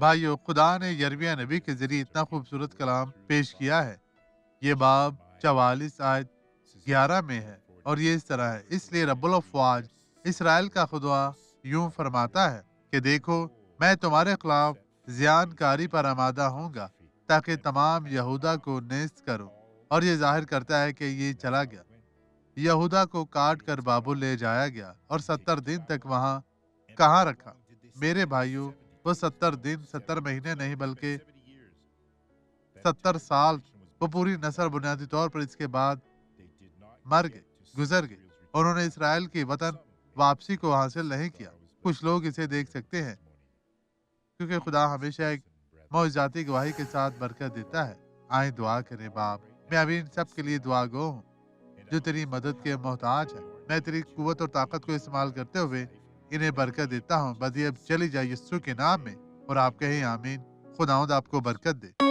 بھائیو، خدا نے یرمیہ نبی کے ذریعے اتنا خوبصورت کلام پیش کیا ہے۔ یہ باب 44 آیت 11 میں ہے اور یہ اس طرح ہے: اس لیے رب الافواج اسرائیل کا خدا یوں فرماتا ہے کہ دیکھو، میں تمہارے خلاف زیان کاری پر آمادہ ہوں گا تاکہ تمام یہودا کو نیست کرو۔ اور یہ ظاہر کرتا ہے کہ یہ چلا گیا، یہودا کو کاٹ کر بابل لے جایا گیا اور 70 دن تک وہاں کہاں رکھا؟ میرے بھائیوں، وہ 70 دن 70 مہینے نہیں بلکہ 70 سال، وہ پوری نسل بنیادی طور پر اس کے بعد مر گئے، گزر گئی۔ انہوں نے اسرائیل کی وطن واپسی کو حاصل نہیں کیا۔ کچھ لوگ اسے دیکھ سکتے ہیں کیونکہ خدا ہمیشہ ایک معجزاتی گواہی کے ساتھ برکت دیتا ہے۔ آئیں دعا کریں۔ باپ، میں ابھی ان سب کے لیے دعا گو ہوں جو تیری مدد کے محتاج ہیں۔ میں تیری قوت اور طاقت کو استعمال کرتے ہوئے انہیں برکت دیتا ہوں۔ بدی اب چلی جائے یسوع کے نام میں، اور آپ کہیں آمین۔ خداوند آپ کو برکت دے۔